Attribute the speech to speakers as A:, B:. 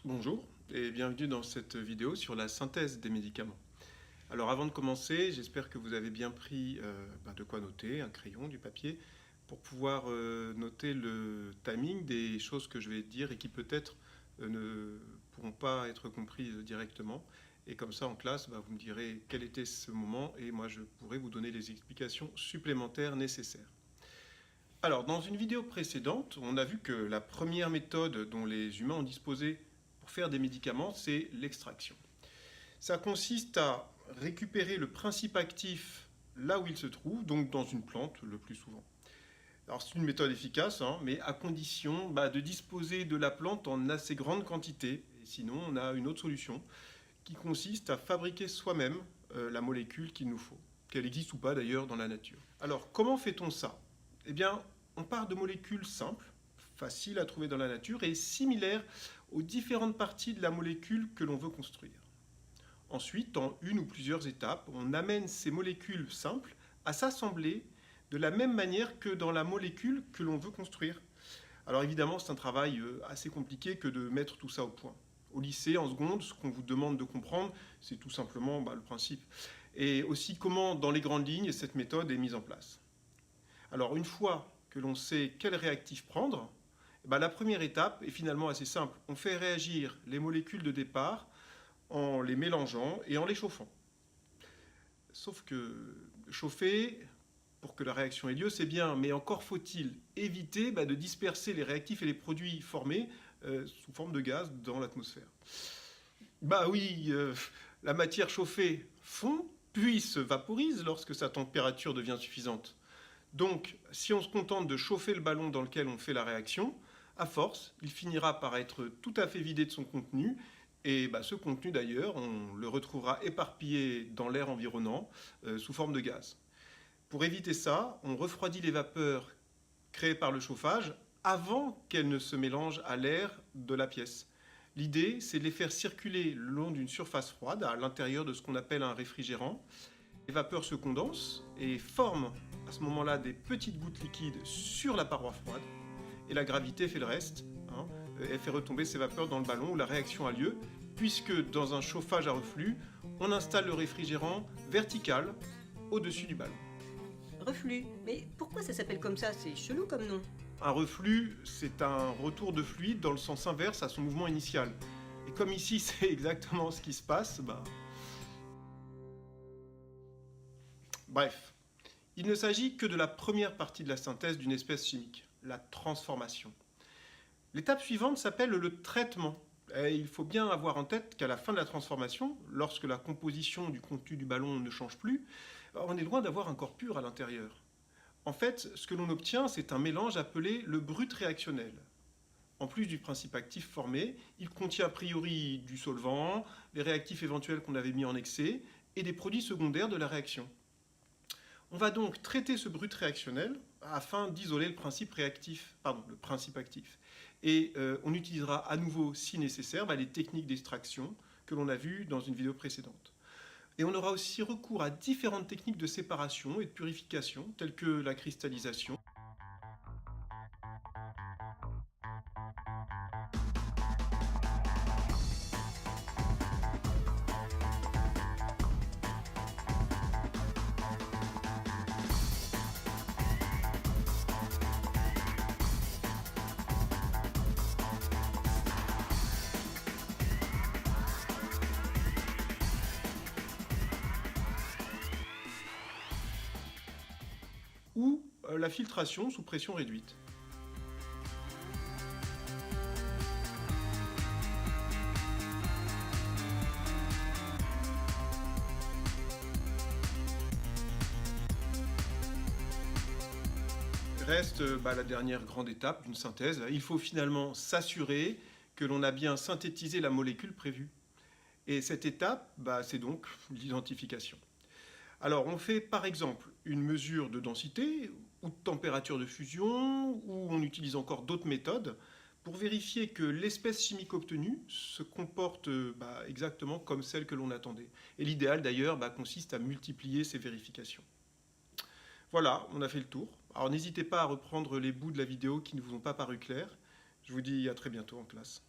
A: Bonjour et bienvenue dans cette vidéo sur la synthèse des médicaments. Alors avant de commencer, j'espère que vous avez bien pris de quoi noter, un crayon, du papier, pour pouvoir noter le timing des choses que je vais dire et qui peut-être ne pourront pas être comprises directement. Et comme ça en classe, vous me direz quel était ce moment et moi je pourrai vous donner les explications supplémentaires nécessaires. Alors, dans une vidéo précédente, on a vu que la première méthode dont les humains ont disposé pour faire des médicaments, c'est l'extraction. Ça consiste à récupérer le principe actif là où il se trouve, donc dans une plante le plus souvent. Alors c'est une méthode efficace, mais à condition de disposer de la plante en assez grande quantité. Et sinon, on a une autre solution qui consiste à fabriquer soi-même la molécule qu'il nous faut, qu'elle existe ou pas d'ailleurs dans la nature. Alors comment fait-on ça? Eh bien, on part de molécules simples, faciles à trouver dans la nature et similaires aux différentes parties de la molécule que l'on veut construire. Ensuite, en une ou plusieurs étapes, on amène ces molécules simples à s'assembler de la même manière que dans la molécule que l'on veut construire. Alors évidemment, c'est un travail assez compliqué que de mettre tout ça au point. Au lycée, en seconde, ce qu'on vous demande de comprendre, c'est tout simplement le principe. Et aussi comment, dans les grandes lignes, cette méthode est mise en place. Alors une fois que l'on sait quel réactif prendre, la première étape est finalement assez simple. On fait réagir les molécules de départ en les mélangeant et en les chauffant. Sauf que chauffer, pour que la réaction ait lieu, c'est bien, mais encore faut-il éviter de disperser les réactifs et les produits formés sous forme de gaz dans l'atmosphère. Oui, la matière chauffée fond, puis se vaporise lorsque sa température devient suffisante. Donc, si on se contente de chauffer le ballon dans lequel on fait la réaction, à force, il finira par être tout à fait vidé de son contenu. Et ce contenu, d'ailleurs, on le retrouvera éparpillé dans l'air environnant sous forme de gaz. Pour éviter ça, on refroidit les vapeurs créées par le chauffage avant qu'elles ne se mélangent à l'air de la pièce. L'idée, c'est de les faire circuler le long d'une surface froide, à l'intérieur de ce qu'on appelle un réfrigérant. Les vapeurs se condensent et forment à ce moment-là des petites gouttes liquides sur la paroi froide. Et la gravité fait le reste. Elle fait retomber ces vapeurs dans le ballon où la réaction a lieu, puisque dans un chauffage à reflux, on installe le réfrigérant vertical au-dessus du ballon.
B: Reflux. Mais pourquoi ça s'appelle comme ça? C'est chelou comme nom.
A: Un reflux, c'est un retour de fluide dans le sens inverse à son mouvement initial. Et comme ici, c'est exactement ce qui se passe, Bref, il ne s'agit que de la première partie de la synthèse d'une espèce chimique, la transformation. L'étape suivante s'appelle le traitement. Et il faut bien avoir en tête qu'à la fin de la transformation, lorsque la composition du contenu du ballon ne change plus, on est loin d'avoir un corps pur à l'intérieur. En fait, ce que l'on obtient, c'est un mélange appelé le brut réactionnel. En plus du principe actif formé, il contient a priori du solvant, les réactifs éventuels qu'on avait mis en excès, et des produits secondaires de la réaction. On va donc traiter ce brut réactionnel afin d'isoler le principe actif. Et on utilisera à nouveau, si nécessaire, les techniques d'extraction que l'on a vues dans une vidéo précédente. Et on aura aussi recours à différentes techniques de séparation et de purification, telles que la cristallisation. Ou la filtration sous pression réduite. Reste la dernière grande étape d'une synthèse. Il faut finalement s'assurer que l'on a bien synthétisé la molécule prévue. Et cette étape, c'est donc l'identification. Alors, on fait par exemple une mesure de densité ou de température de fusion, ou on utilise encore d'autres méthodes pour vérifier que l'espèce chimique obtenue se comporte exactement comme celle que l'on attendait. Et l'idéal d'ailleurs consiste à multiplier ces vérifications. Voilà, on a fait le tour. Alors n'hésitez pas à reprendre les bouts de la vidéo qui ne vous ont pas paru clairs. Je vous dis à très bientôt en classe.